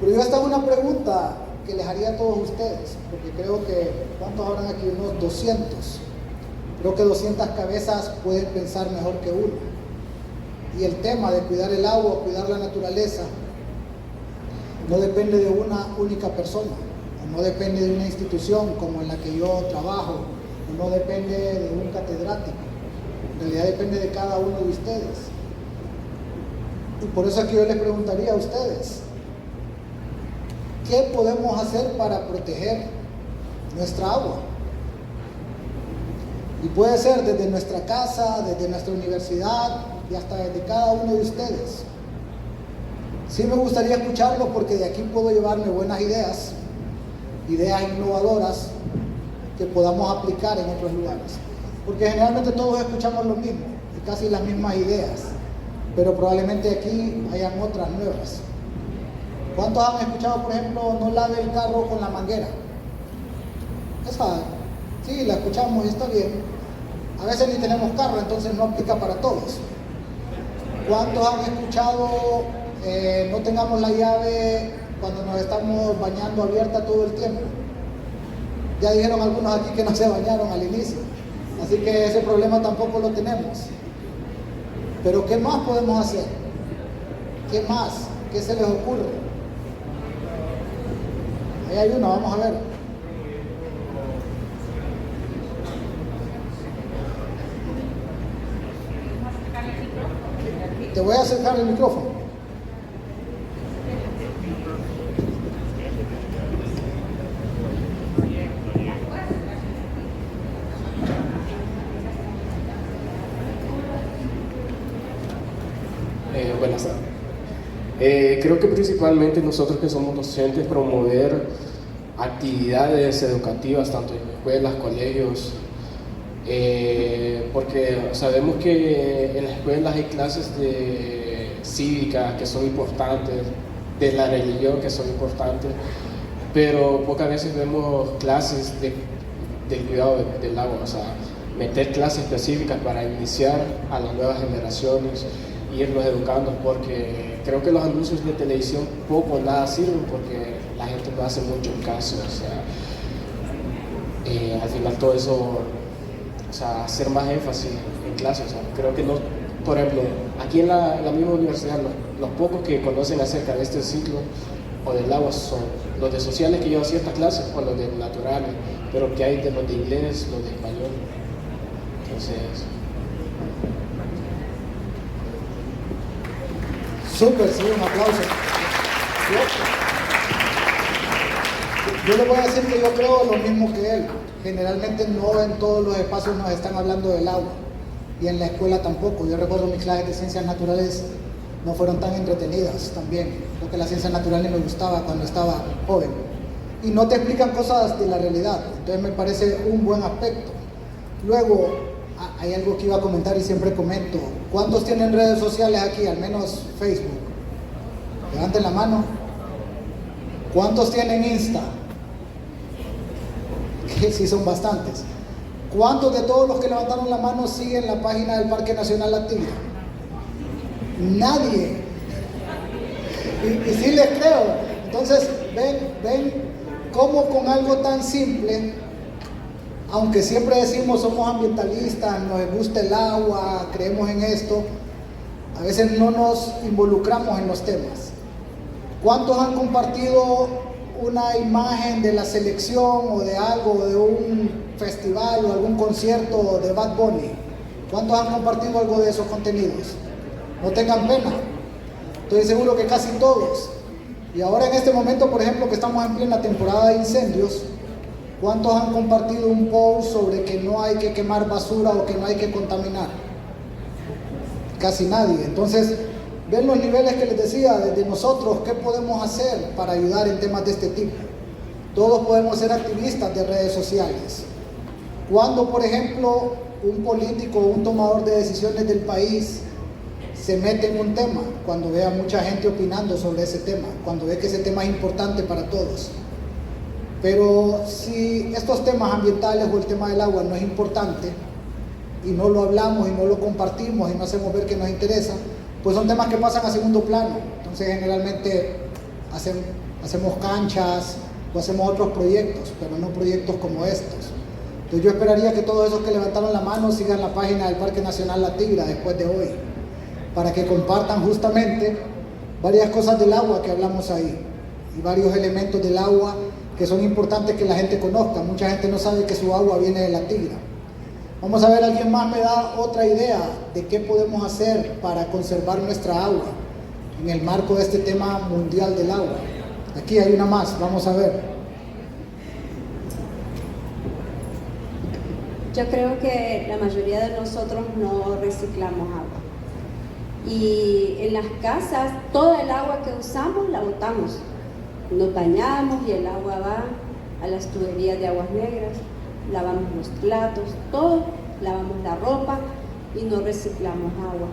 Pero yo esta es una pregunta que les haría a todos ustedes, porque creo que, ¿cuántos habrán aquí? Unos 200. Creo que 200 cabezas pueden pensar mejor que uno. Y el tema de cuidar el agua, cuidar la naturaleza, no depende de una única persona, o no depende de una institución como en la que yo trabajo, o no depende de un catedrático. En realidad depende de cada uno de ustedes. Y por eso aquí yo les preguntaría a ustedes, ¿qué podemos hacer para proteger nuestra agua? Y puede ser desde nuestra casa, desde nuestra universidad y hasta desde cada uno de ustedes. Sí me gustaría escucharlo porque de aquí puedo llevarme buenas ideas, ideas innovadoras que podamos aplicar en otros lugares. Porque generalmente todos escuchamos lo mismo y casi las mismas ideas, pero probablemente aquí hayan otras nuevas. ¿Cuántos han escuchado, por ejemplo, no lave el carro con la manguera? Esa, sí, la escuchamos y está bien. A veces ni tenemos carro, entonces no aplica para todos. ¿Cuántos han escuchado no tengamos la llave cuando nos estamos bañando abierta todo el tiempo? Ya dijeron algunos aquí que no se bañaron al inicio, así que ese problema tampoco lo tenemos. Pero ¿qué más podemos hacer? ¿Qué más? ¿Qué se les ocurre? Ahí hay una, vamos a ver. Te voy a acercar el micrófono. Buenas tardes. Creo que principalmente nosotros que somos docentes promover actividades educativas tanto en escuelas, colegios, porque sabemos que en las escuelas hay clases de cívica que son importantes, de la religión que son importantes, pero pocas veces vemos clases del cuidado del agua, o sea, meter clases específicas para iniciar a las nuevas generaciones, irlos educando, porque creo que los anuncios de televisión poco o nada sirven porque la gente no hace mucho caso, o sea, al final todo eso, o sea, hacer más énfasis en clases, o sea, creo que no, por ejemplo, aquí en la misma universidad, los pocos que conocen acerca de este ciclo o del agua son los de sociales que llevan ciertas clases o los de naturales, pero que hay de los de inglés, los de español, entonces... Súper, sí, un aplauso. Yo le voy a decir que yo creo lo mismo que él. Generalmente no en todos los espacios nos están hablando del agua y en la escuela tampoco. Yo recuerdo mis clases de ciencias naturales no fueron tan entretenidas también, porque la ciencia natural ni me gustaba cuando estaba joven. Y no te explican cosas de la realidad, entonces me parece un buen aspecto. Luego, hay algo que iba a comentar y siempre comento. ¿Cuántos tienen redes sociales aquí? Al menos Facebook. Levanten la mano. ¿Cuántos tienen Insta? Que sí son bastantes. ¿Cuántos de todos los que levantaron la mano siguen la página del Parque Nacional La Tigra? Nadie. Y sí les creo. Entonces, ven cómo con algo tan simple, aunque siempre decimos somos ambientalistas, nos gusta el agua, creemos en esto, a veces no nos involucramos en los temas. ¿Cuántos han compartido una imagen de la selección o de algo, de un festival o algún concierto de Bad Bunny? ¿Cuántos han compartido algo de esos contenidos? No tengan pena, estoy seguro que casi todos. Y ahora en este momento, por ejemplo, que estamos en plena temporada de incendios, ¿cuántos han compartido un post sobre que no hay que quemar basura o que no hay que contaminar? Casi nadie. Entonces, ven los niveles que les decía, desde nosotros, ¿qué podemos hacer para ayudar en temas de este tipo? Todos podemos ser activistas de redes sociales. Cuando, por ejemplo, un político o un tomador de decisiones del país se mete en un tema, cuando ve a mucha gente opinando sobre ese tema, cuando ve que ese tema es importante para todos. Pero si estos temas ambientales o el tema del agua no es importante y no lo hablamos y no lo compartimos y no hacemos ver que nos interesa, pues son temas que pasan a segundo plano. Entonces generalmente hacemos canchas o hacemos otros proyectos, pero no proyectos como estos. Entonces yo esperaría que todos esos que levantaron la mano sigan la página del Parque Nacional La Tigra después de hoy, para que compartan justamente varias cosas del agua que hablamos ahí y varios elementos del agua que son importantes que la gente conozca. Mucha gente no sabe que su agua viene de la Tigra. Vamos a ver, alguien más me da otra idea de qué podemos hacer para conservar nuestra agua en el marco de este tema mundial del agua. Aquí hay una más, vamos a ver. Yo creo que la mayoría de nosotros no reciclamos agua. Y en las casas, toda el agua que usamos la botamos. Nos bañamos y el agua va a las tuberías de aguas negras, lavamos los platos, todo, lavamos la ropa y no reciclamos agua.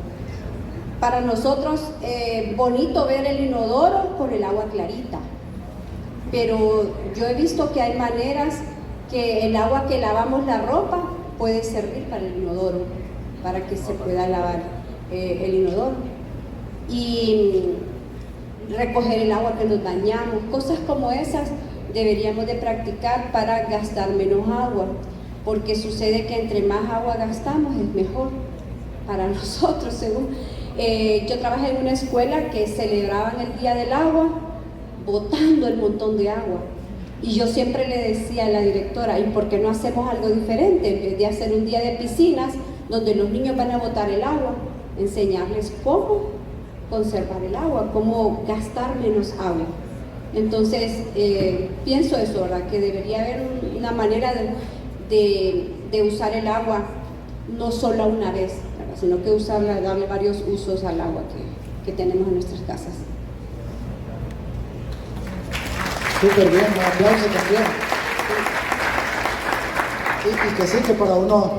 Para nosotros, bonito ver el inodoro con el agua clarita, pero yo he visto que hay maneras que el agua que lavamos la ropa puede servir para el inodoro, para que se pueda lavar el inodoro. Y recoger el agua que nos bañamos, cosas como esas deberíamos de practicar para gastar menos agua, porque sucede que entre más agua gastamos es mejor para nosotros, según. Yo trabajé en una escuela que celebraban el Día del Agua botando el montón de agua. Y yo siempre le decía a la directora, ¿y por qué no hacemos algo diferente? En vez de hacer un día de piscinas, donde los niños van a botar el agua, enseñarles cómo conservar el agua, cómo gastar menos agua. Entonces, pienso eso, ¿verdad? Que debería haber una manera de usar el agua, no solo una vez, ¿verdad? Sino que usarla, darle varios usos al agua que tenemos en nuestras casas. Súper bien, un aplauso también. Y que sí, que para uno,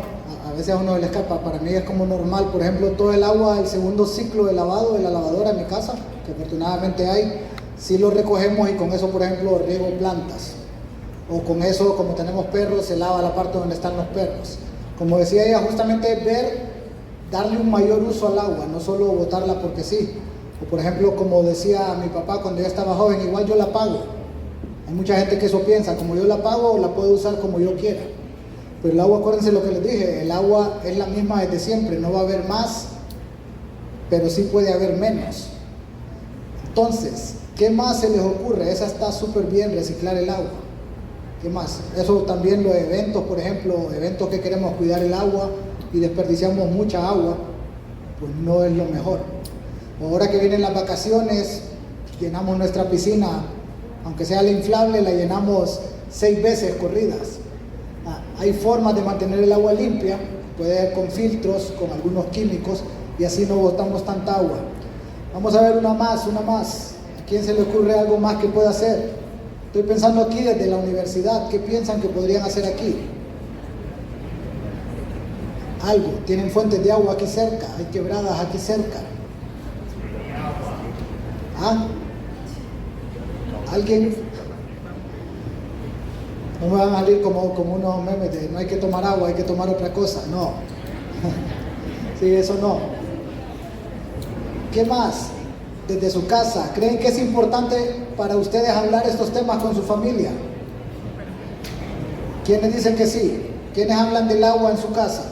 a veces a uno le escapa, para mí es como normal, por ejemplo, todo el agua, el segundo ciclo de lavado de la lavadora en mi casa, que afortunadamente hay, sí lo recogemos y con eso, por ejemplo, riego plantas. O con eso, como tenemos perros, se lava la parte donde están los perros. Como decía ella, justamente darle un mayor uso al agua, no solo botarla porque sí. O por ejemplo, como decía mi papá cuando yo estaba joven, igual yo la pago. Hay mucha gente que eso piensa, como yo la pago, la puedo usar como yo quiera. Pero el agua, acuérdense lo que les dije, el agua es la misma desde siempre, no va a haber más, pero sí puede haber menos. Entonces, ¿qué más se les ocurre? Esa está súper bien, reciclar el agua. ¿Qué más? Eso también los eventos, por ejemplo, eventos que queremos cuidar el agua y desperdiciamos mucha agua, pues no es lo mejor. Ahora que vienen las vacaciones, llenamos nuestra piscina, aunque sea la inflable, la llenamos 6 veces corridas. Hay formas de mantener el agua limpia, puede ser con filtros, con algunos químicos, y así no botamos tanta agua. Vamos a ver una más. ¿A quién se le ocurre algo más que pueda hacer? Estoy pensando aquí desde la universidad, ¿qué piensan que podrían hacer aquí? Algo, tienen fuentes de agua aquí cerca, hay quebradas aquí cerca. ¿Ah? ¿Alguien? No me van a salir como unos memes de no hay que tomar agua, hay que tomar otra cosa. No. Sí, eso no. ¿Qué más? Desde su casa, ¿creen que es importante para ustedes hablar estos temas con su familia? ¿Quiénes dicen que sí? ¿Quiénes hablan del agua en su casa?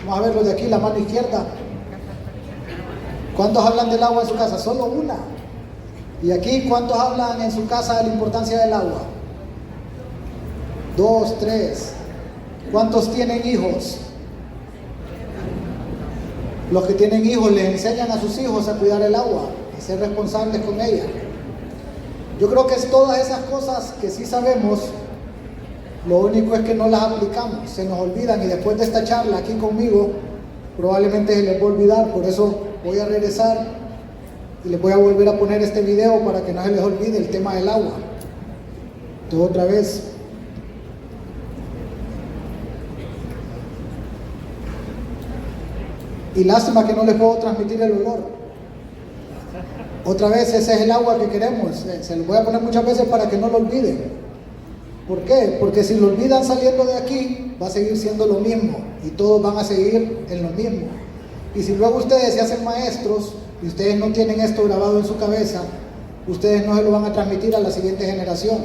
Vamos a verlo de aquí, la mano izquierda. ¿Cuántos hablan del agua en su casa? Solo una. ¿Y aquí cuántos hablan en su casa de la importancia del agua? 2, 3. ¿Cuántos tienen hijos? Los que tienen hijos les enseñan a sus hijos a cuidar el agua, a ser responsables con ella. Yo creo que es todas esas cosas que sí sabemos, lo único es que no las aplicamos, se nos olvidan, y después de esta charla aquí conmigo probablemente se les va a olvidar. Por eso voy a regresar y les voy a volver a poner este video para que no se les olvide el tema del agua. Entonces otra vez. Y lástima que no les puedo transmitir el olor. Otra vez, ese es el agua que queremos. Se los voy a poner muchas veces para que no lo olviden. ¿Por qué? Porque si lo olvidan saliendo de aquí, va a seguir siendo lo mismo. Y todos van a seguir en lo mismo. Y si luego ustedes se hacen maestros y ustedes no tienen esto grabado en su cabeza, ustedes no se lo van a transmitir a la siguiente generación.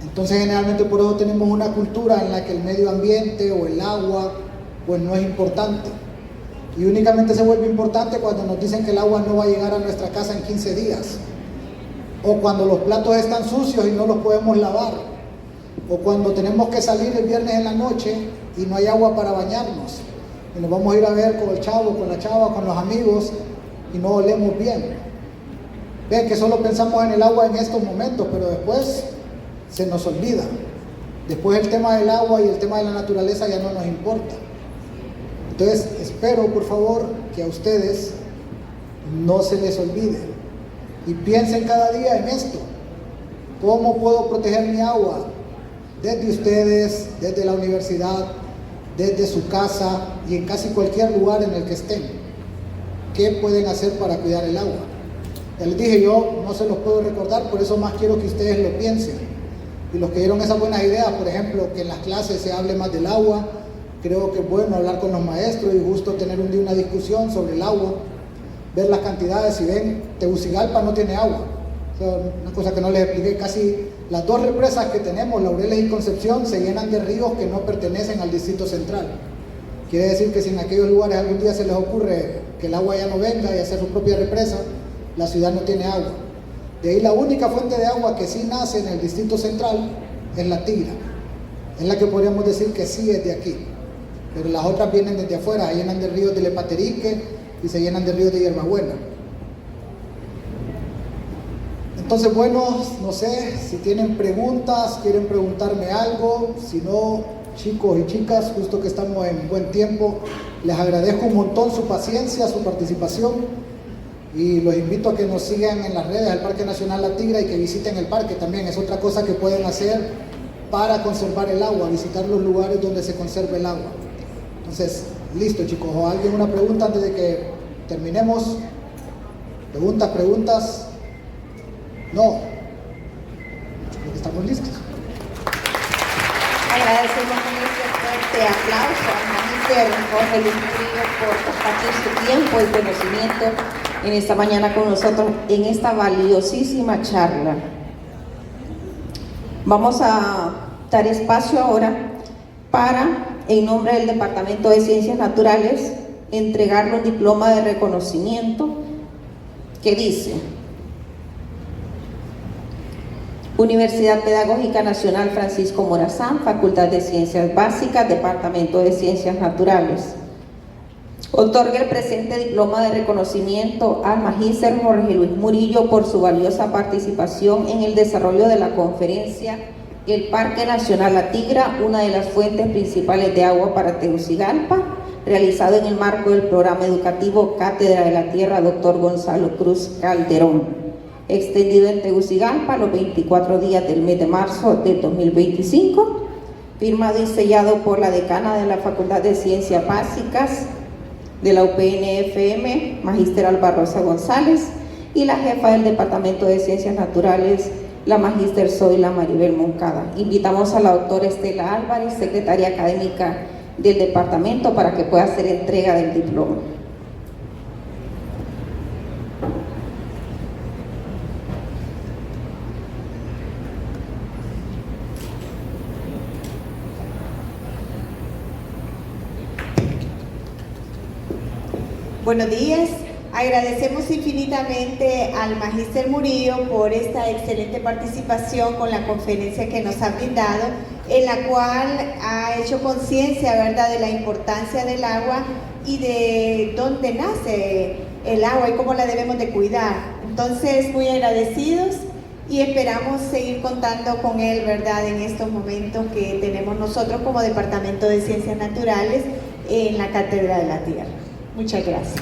Entonces generalmente por eso tenemos una cultura en la que el medio ambiente o el agua pues no es importante. Y únicamente se vuelve importante cuando nos dicen que el agua no va a llegar a nuestra casa en 15 días. O cuando los platos están sucios y no los podemos lavar. O cuando tenemos que salir el viernes en la noche y no hay agua para bañarnos. Y nos vamos a ir a ver con el chavo, con la chava, con los amigos y no olemos bien. Ven que solo pensamos en el agua en estos momentos, pero después se nos olvida. Después el tema del agua y el tema de la naturaleza ya no nos importa. Entonces espero por favor que a ustedes no se les olvide y piensen cada día en esto. ¿Cómo puedo proteger mi agua? Desde ustedes, desde la universidad, desde su casa y en casi cualquier lugar en el que estén. ¿Qué pueden hacer para cuidar el agua? Ya les dije, yo no se los puedo recordar, por eso más quiero que ustedes lo piensen. Y los que dieron esas buenas ideas, por ejemplo, que en las clases se hable más del agua, creo que es bueno hablar con los maestros y justo tener un día una discusión sobre el agua, ver las cantidades. Si ven, Tegucigalpa no tiene agua. O sea, una cosa que no les expliqué, casi las dos represas que tenemos, Laureles y Concepción, se llenan de ríos que no pertenecen al Distrito Central. Quiere decir que si en aquellos lugares algún día se les ocurre que el agua ya no venga y hacer su propia represa, la ciudad no tiene agua. De ahí la única fuente de agua que sí nace en el Distrito Central es la Tigra. Es la que podríamos decir que sí es de aquí. Pero las otras vienen desde afuera, se llenan de ríos de Lepaterique y se llenan de ríos de Hierbabuena. Entonces, bueno, no sé si tienen preguntas, quieren preguntarme algo. Si no, chicos y chicas, justo que estamos en buen tiempo, les agradezco un montón su paciencia, su participación. Y los invito a que nos sigan en las redes del Parque Nacional La Tigra y que visiten el parque también. Es otra cosa que pueden hacer para conservar el agua, visitar los lugares donde se conserva el agua. Entonces, listo chicos. ¿O alguien una pregunta antes de que terminemos? ¿Preguntas? No. Creo que estamos listos. Agradecemos con este fuerte aplauso al magíster Jorge Luis Murillo por compartir su tiempo y conocimiento en esta mañana con nosotros en esta valiosísima charla. Vamos a dar espacio ahora para, en nombre del Departamento de Ciencias Naturales, entregarle un diploma de reconocimiento que dice: Universidad Pedagógica Nacional Francisco Morazán, Facultad de Ciencias Básicas, Departamento de Ciencias Naturales. Otorga el presente diploma de reconocimiento al magíster Jorge Luis Murillo por su valiosa participación en el desarrollo de la conferencia El Parque Nacional La Tigra, una de las fuentes principales de agua para Tegucigalpa, realizado en el marco del programa educativo Cátedra de la Tierra Dr. Gonzalo Cruz Calderón, extendido en Tegucigalpa los 24 días del mes de marzo del 2025, firmado y sellado por la decana de la Facultad de Ciencias Básicas de la UPN-FM, magíster Alba Rosa González, y la jefa del Departamento de Ciencias Naturales, la magíster Zoila Maribel Moncada. Invitamos a la doctora Estela Álvarez, secretaria académica del departamento, para que pueda hacer entrega del diploma. Buenos días, agradecemos infinitamente al magíster Murillo por esta excelente participación con la conferencia que nos ha brindado, en la cual ha hecho conciencia, ¿verdad?, de la importancia del agua y de dónde nace el agua y cómo la debemos de cuidar. Entonces, muy agradecidos y esperamos seguir contando con él, ¿verdad?, en estos momentos que tenemos nosotros como Departamento de Ciencias Naturales en la Cátedra de la Tierra. Muchas gracias.